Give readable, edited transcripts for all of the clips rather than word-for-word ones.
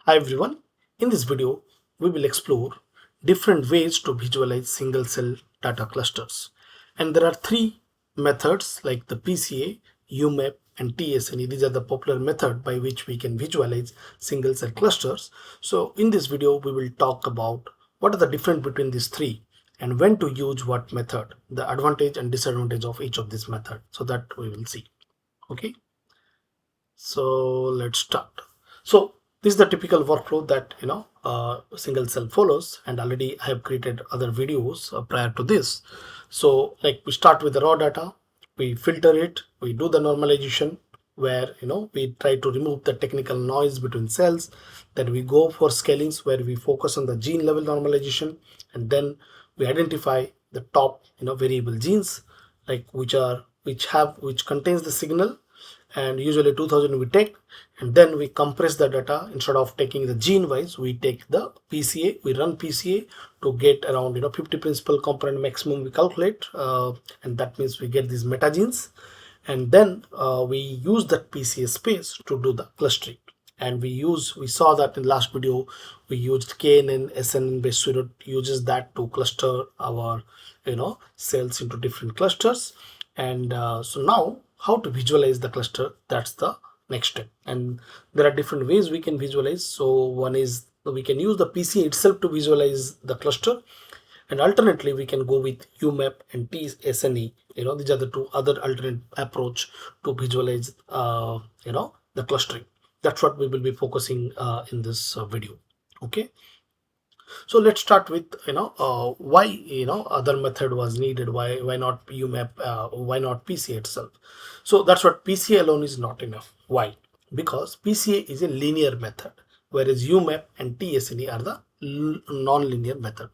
Hi everyone, in this video we will explore different ways to visualize single cell data clusters. And there are three methods like the PCA, UMAP and tSNE. These are the popular method by which we can visualize single cell clusters. So in this video we will talk about what are the difference between these three and when to use what method, the advantage and disadvantage of each of these method. So that we will see. Okay. So let's start. So this is the typical workflow that single cell follows, and already I have created other videos prior to this. So like we start with the raw data, we filter it, we do the normalization where we try to remove the technical noise between cells. Then we go for scalings where we focus on the gene level normalization, and then we identify the top variable genes like which contains the signal, and usually 2000 we take, and then we compress the data. Instead of taking the gene wise, we take the PCA, we run PCA to get around 50 principal component maximum we calculate, and that means we get these meta genes, and then we use that PCA space to do the clustering. And we saw that in last video we used KNN SNN based Seurat uses that to cluster our cells into different clusters. And so now how to visualize the cluster, that's the next step. And there are different ways we can visualize. So one is we can use the PCA itself to visualize the cluster, and alternately we can go with UMAP and tSNE. These are the two other alternate approach to visualize the clustering. That's what we will be focusing in this video. Okay, so let's start with why other method was needed. Why not UMAP, why not PCA itself? So that's what PCA alone is not enough. Why? Because PCA is a linear method, whereas UMAP and tSNE are the non-linear method.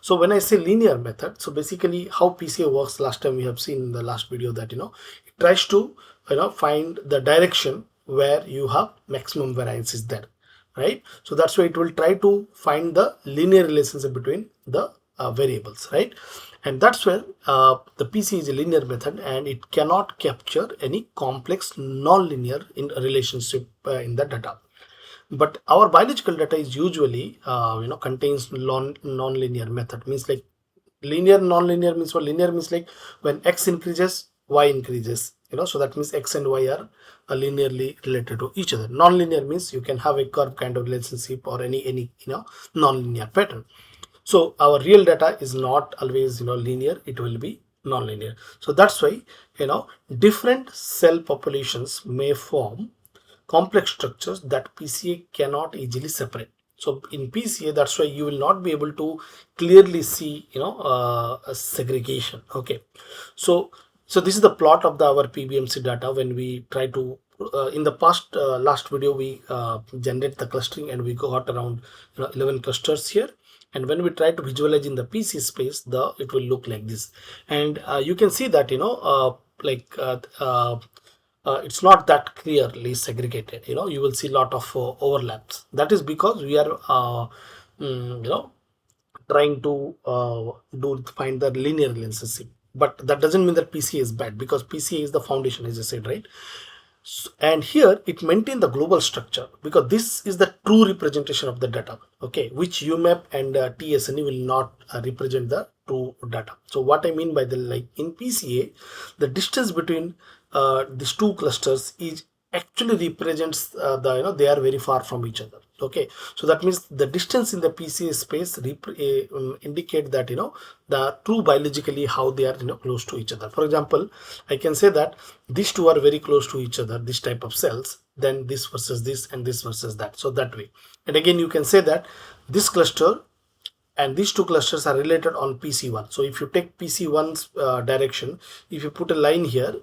So when I say linear method, so basically how PCA works, last time we have seen in the last video that it tries to find the direction where you have maximum variance is there, right? So that's why it will try to find the linear relationship between the variables, right? And that's where the PC is a linear method, and it cannot capture any complex non-linear in relationship in the data. But our biological data is usually contains non-linear method. Means like linear, non-linear means what? Linear means like when x increases, y increases. So that means x and y are linearly related to each other. Non-linear means you can have a curve kind of relationship or any non-linear pattern. So our real data is not always linear, it will be non-linear. So that's why different cell populations may form complex structures that PCA cannot easily separate. So in PCA, that's why you will not be able to clearly see a segregation. Okay, so this is the plot of our PBMC data when we try to in the past last video we generate the clustering, and we got around 11 clusters here. And when we try to visualize in the PC space, it will look like this. And you can see that it's not that clearly segregated. You will see a lot of overlaps. That is because we are trying to find the linear relationship. But that doesn't mean that PCA is bad, because PCA is the foundation, as I said, right? And here it maintains the global structure, because this is the true representation of the data, okay, which UMAP and tSNE will not represent the true data. So what I mean by the, like in PCA, the distance between these two clusters is actually represents they are very far from each other. Okay, so that means the distance in the PCA space indicate that the true biologically how they are close to each other. For example, I can say that these two are very close to each other, this type of cells, then this versus this and this versus that. So that way, and again you can say that this cluster and these two clusters are related on PC1. So if you take PC1's direction, if you put a line here,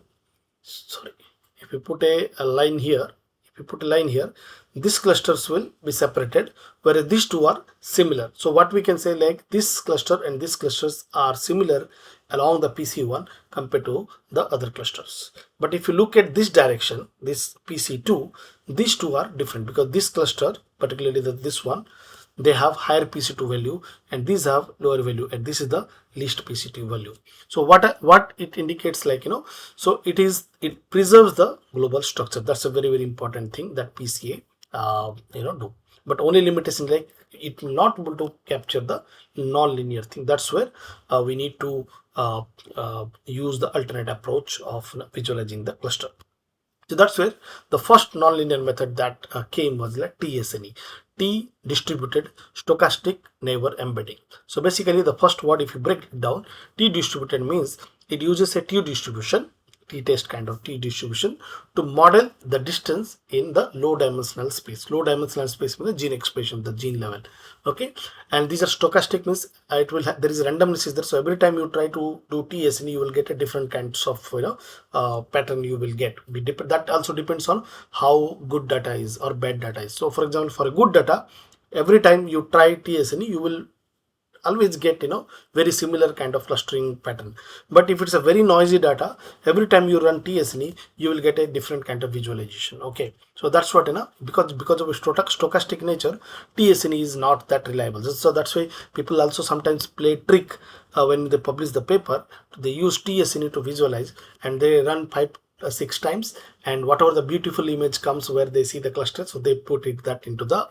sorry, if you put a line here, these clusters will be separated, whereas these two are similar. So what we can say, like this cluster and these clusters are similar along the PC1 compared to the other clusters. But if you look at this direction, this PC2, these two are different, because this cluster, particularly this one, they have higher PC2 value and these have lower value, and this is the least PC2 value. So what it indicates, like so it preserves the global structure. That's a very, very important thing that PCA do. But only limitation like it will not able to capture the non-linear thing. That's where we need to use the alternate approach of visualizing the cluster. So that's where the first nonlinear method that came was like tSNE, T distributed stochastic neighbor embedding. So basically the first word, if you break it down, T distributed means it uses a T distribution, t-test kind of T distribution to model the distance in the low dimensional space. Low dimensional space means the gene expression, the gene level. Okay, and these are stochastic means it will there is randomness is there. So every time you try to do tSNE, you will get a different kinds of pattern you will get. That also depends on how good data is or bad data is. So for example, for a good data, every time you try tSNE, you will always get very similar kind of clustering pattern. But if it's a very noisy data, every time you run tSNE, you will get a different kind of visualization. Okay, so that's what because of stochastic nature, tSNE is not that reliable. So that's why people also sometimes play trick when they publish the paper. They use tSNE to visualize and they run 6 times, and whatever the beautiful image comes where they see the cluster, so they put that into the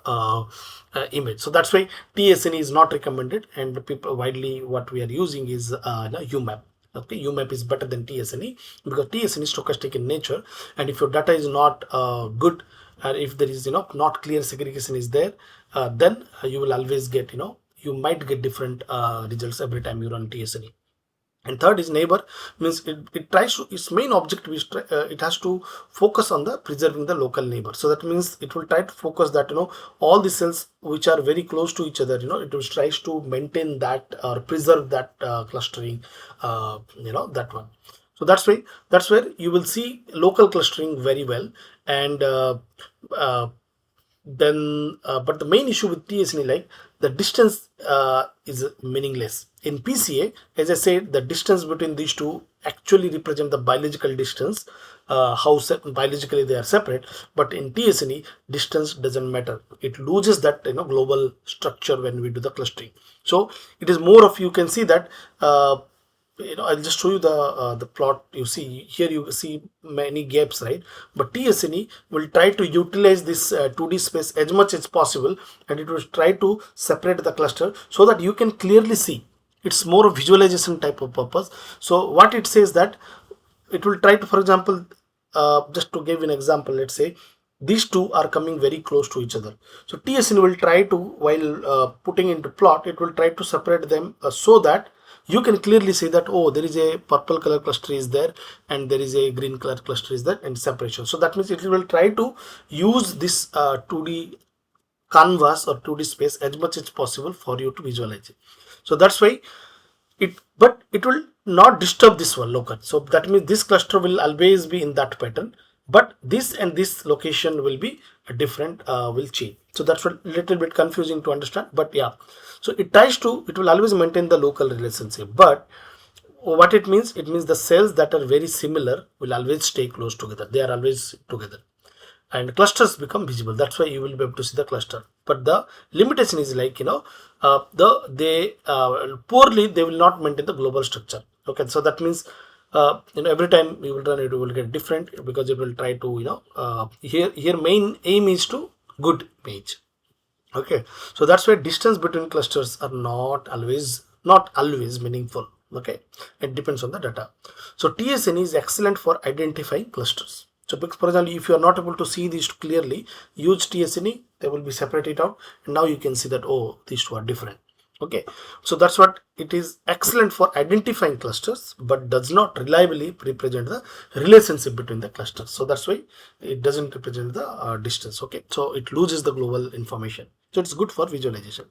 image. So that's why tSNE is not recommended, and the people widely what we are using is UMAP. Okay, UMAP is better than tSNE because tSNE is stochastic in nature, and if your data is not good, or if there is not clear segregation is there, then you will always get you might get different results every time you run tSNE. And third is neighbor, means it tries to, its main objective is it has to focus on the preserving the local neighbor. So that means it will try to focus that all the cells which are very close to each other, it will tries to maintain that or preserve that clustering, that one. So that's where you will see local clustering very well. And then but the main issue with tSNE, like the distance is meaningless. In PCA, as I said, the distance between these two actually represent the biological distance, how biologically they are separate. But in tSNE, distance doesn't matter. It loses that global structure when we do the clustering. So it is more of, you can see that I'll just show you the plot. You see here, you see many gaps, right? But tSNE will try to utilize this 2D space as much as possible, and it will try to separate the cluster so that you can clearly see. It's more of visualization type of purpose. So what it says that it will try to, for example, just to give an example, let's say these two are coming very close to each other. So tSNE will try to, while putting into plot, it will try to separate them so that you can clearly see that, oh, there is a purple color cluster is there and there is a green color cluster is there, and separation. So that means it will try to use this 2D canvas or 2D space as much as possible for you to visualize it. So that's why but it will not disturb this one local. So that means this cluster will always be in that pattern, but this and this location will be a different, will change. So that's a little bit confusing to understand, but yeah. So it will always maintain the local relationship. But what it means the cells that are very similar will always stay close together. They are always together, and clusters become visible. That's why you will be able to see the cluster. But the limitation is like poorly they will not maintain the global structure. Okay, so that means every time you will run it, you will get different, because it will try to here main aim is to good image. Okay, so that's why distance between clusters are not always meaningful. Okay, it depends on the data. So tSNE is excellent for identifying clusters. So for example, if you are not able to see these clearly, use tSNE, they will be separated out, and now you can see that, oh, these two are different. Okay, so that's what it is excellent for identifying clusters, but does not reliably represent the relationship between the clusters. So that's why it doesn't represent the distance. Okay, so it loses the global information. So it's good for visualization.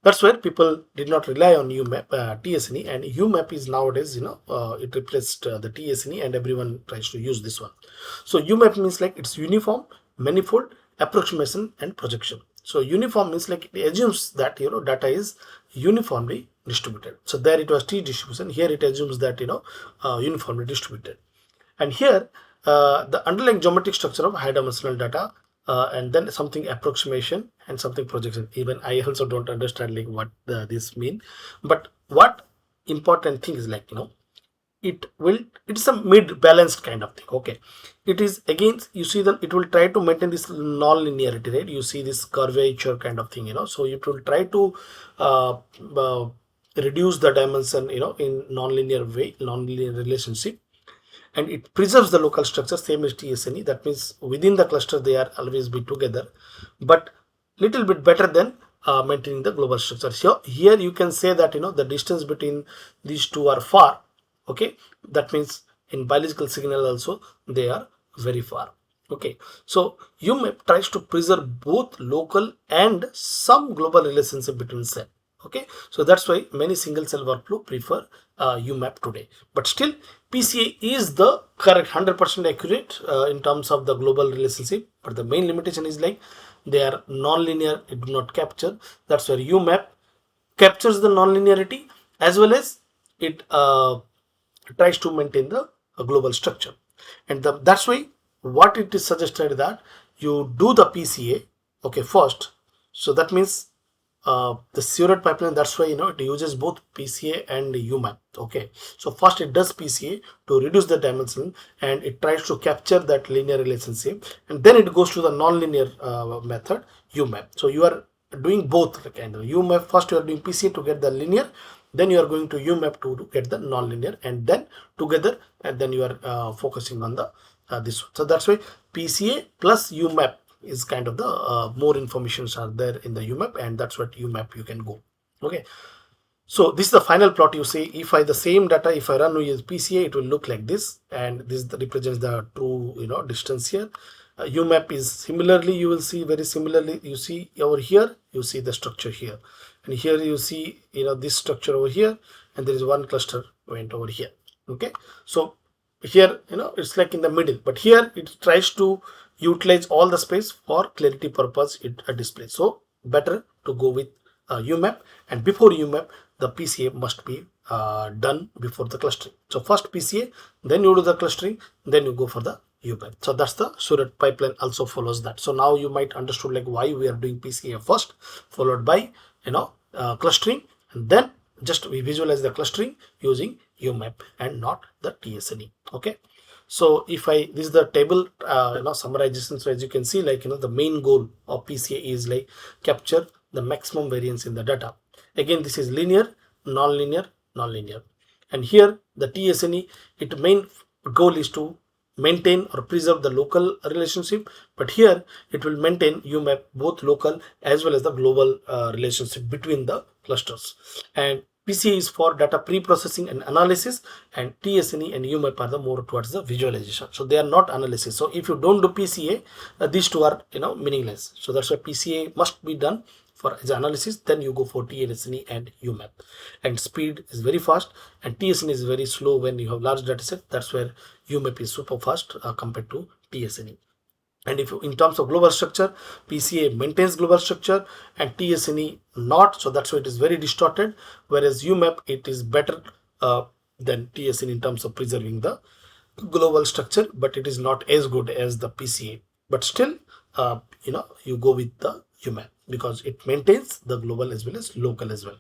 That's where people did not rely on UMAP, tSNE, and UMAP is nowadays, it replaced the tSNE, and everyone tries to use this one. So UMAP means like it's uniform, manifold, approximation, and projection. So uniform means like it assumes that data is uniformly distributed. So there it was T distribution. Here it assumes that uniformly distributed. And here the underlying geometric structure of high dimensional data, and then something approximation and something projection. Even I also don't understand like what this mean. But what important thing is like it's a mid balanced kind of thing. Okay, it is again, you see that it will try to maintain this non-linearity, right? You see this curvature kind of thing, so it will try to uh, uh, reduce the dimension, in non-linear way, non-linear relationship, and it preserves the local structure same as tSNE. That means within the cluster they are always be together, but little bit better than maintaining the global structure. So here you can say that the distance between these two are far. Okay, that means in biological signal also they are very far. Okay, so UMAP tries to preserve both local and some global relationship between cell. Okay, so that's why many single cell workflow prefer UMAP today, but still PCA is the correct 100% accurate in terms of the global relationship, but the main limitation is like they are non-linear, it do not capture. That's where UMAP captures the non-linearity as well as it tries to maintain the global structure, and that's why what it is suggested that you do the PCA, okay, first. So that means the Seurat pipeline, that's why it uses both PCA and UMAP. Okay, so first it does PCA to reduce the dimension and it tries to capture that linear relationship, and then it goes to the non-linear method UMAP. So you are doing both kind of UMAP. First you are doing PCA to get the linear, then you are going to UMAP to get the non-linear, and then together, and then you are focusing on the this one. So that's why PCA plus UMAP is kind of the more informations are there in the UMAP, and that's what UMAP you can go. Okay, so this is the final plot. You see, if I the same data, if I run with PCA, it will look like this, and this represents the true distance here. UMAP is similarly, you will see very similarly. You see over here, you see the structure here, and here you see this structure over here, and there is one cluster went over here. Okay, so here it's like in the middle, but here it tries to utilize all the space for clarity purpose it displays. So better to go with UMAP, and before UMAP the PCA must be done before the clustering. So first PCA, then you do the clustering, then you go for the UMAP. So that's the Seurat pipeline also follows that. So now you might understood like why we are doing PCA first, followed by clustering, and then just we visualize the clustering using UMAP and not the tSNE. Okay, so if I this is the table summarization. So as you can see, like the main goal of PCA is like capture the maximum variance in the data. Again, this is linear, non-linear, non-linear, and here the tSNE, its main goal is to maintain or preserve the local relationship, but here it will maintain UMAP both local as well as the global relationship between the clusters. And PCA is for data pre-processing and analysis, and tSNE and UMAP are the more towards the visualization. So they are not analysis. So if you don't do PCA, these two are meaningless. So that's why PCA must be done for as analysis, then you go for tSNE and UMAP. And speed is very fast, and tSNE is very slow when you have large data set. That's where UMAP is super fast compared to tSNE. And if in terms of global structure, PCA maintains global structure and tSNE not, so that's why it is very distorted, whereas UMAP it is better than tSNE in terms of preserving the global structure, but it is not as good as the PCA. But still you go with the UMAP because it maintains the global as well as local as well.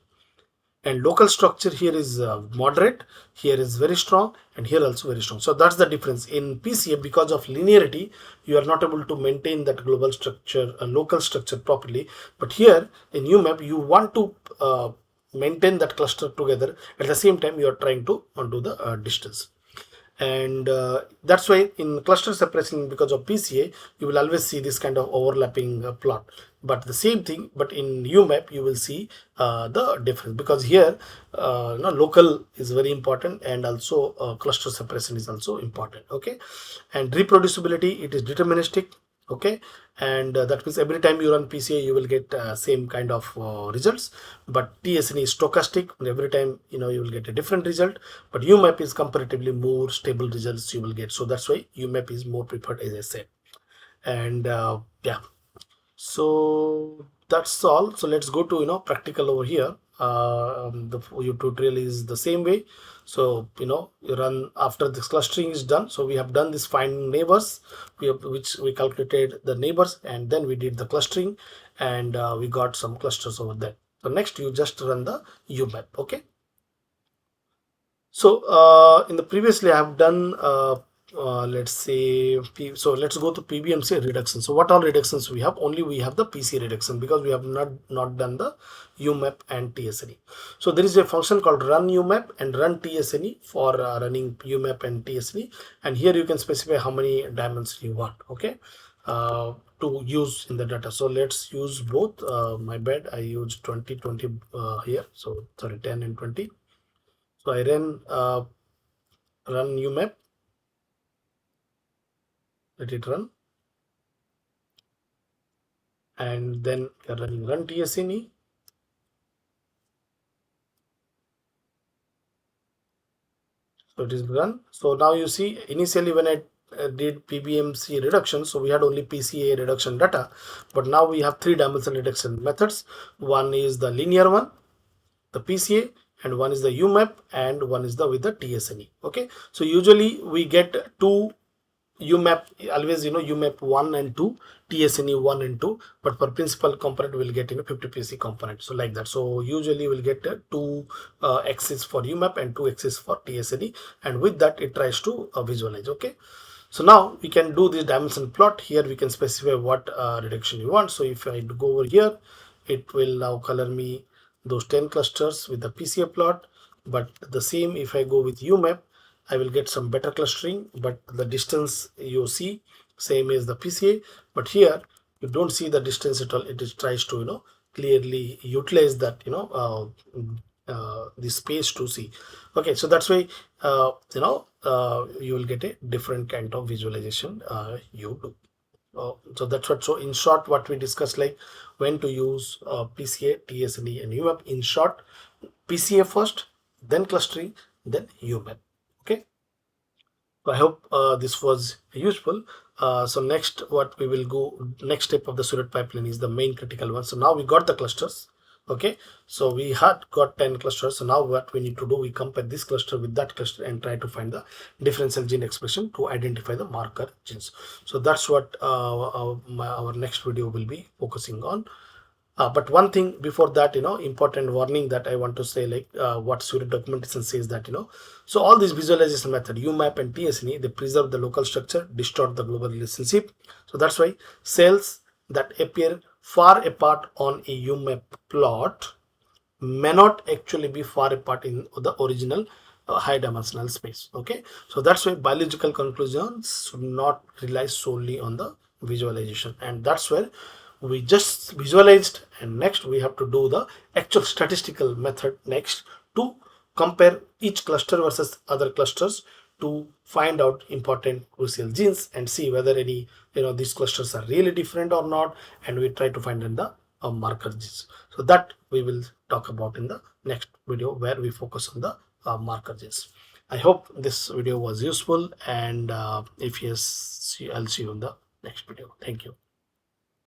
And local structure here is moderate, here is very strong, and here also very strong. So that's the difference in PCA. Because of linearity, you are not able to maintain that global structure, local structure properly, but here in UMAP you want to maintain that cluster together. At the same time, you are trying to undo the distance, and that's why in cluster separation, because of PCA, you will always see this kind of overlapping plot. But the same thing, but in UMAP you will see the difference, because here local is very important, and also cluster separation is also important. Okay, and reproducibility, it is deterministic. Okay, and that means every time you run PCA you will get same kind of results, but tSNE is stochastic, and every time you will get a different result, but UMAP is comparatively more stable results you will get. So that's why UMAP is more preferred, as I said. And yeah, so that's all. So let's go to practical over here. The tutorial is the same way. So you run after this clustering is done. So we have done this find neighbors, which we calculated the neighbors, and then we did the clustering, and we got some clusters over there. So next you just run the UMAP. Okay, So in the previously I have done let's say so let's go to PBMC reduction. So what all reductions we have? Only we have the PC reduction because we have not done the UMAP and tSNE. So there is a function called run UMAP and run tSNE for running UMAP and tSNE, and here you can specify how many dimensions you want, okay, to use in the data. So let's use both. My bad, I used 20 here, so sorry, 10 and 20. So I run UMAP, let it run, and then we are running run tSNE. So it is run. So now you see, initially when I did PBMC reduction, so we had only PCA reduction data, but now we have three dimensional reduction methods. One is the linear one, the PCA, and one is the UMAP, and one is the with the tSNE. Okay, so usually we get two UMAP, always UMAP 1 and 2, tSNE 1 and 2, but for principal component we'll get 50 PC component, so like that. So usually we'll get two axes for UMAP and two axes for tSNE, and with that it tries to visualize. Okay, so now we can do this dimension plot. Here we can specify what reduction you want. So if I go over here, it will now color me those 10 clusters with the PCA plot, but the same if I go with UMAP, I will get some better clustering, but the distance you see same as the PCA, but here you don't see the distance at all. It is tries to clearly utilize that the space to see. Okay, so that's why you will get a different kind of visualization you do. So that's what. So in short, what we discussed, like when to use PCA, tSNE, and UMAP. In short, PCA first, then clustering, then UMAP. Okay. So I hope this was useful. So next, what we will go, next step of the Seurat pipeline is the main critical one. So now we got the clusters. Okay, so we had got 10 clusters. So now what we need to do, we compare this cluster with that cluster and try to find the differential gene expression to identify the marker genes. So that's what our next video will be focusing on. But one thing before that, important warning that I want to say, like what Seurat documentation says that, so all these visualization method, UMAP and tSNE, they preserve the local structure, distort the global relationship. So that's why cells that appear far apart on a UMAP plot may not actually be far apart in the original high dimensional space. Okay, so that's why biological conclusions should not rely solely on the visualization, and that's where we just visualized, and next we have to do the actual statistical method next to compare each cluster versus other clusters to find out important crucial genes and see whether any these clusters are really different or not, and we try to find in the marker genes. So that we will talk about in the next video, where we focus on the marker genes. I hope this video was useful, and if yes, I'll see you in the next video. Thank you.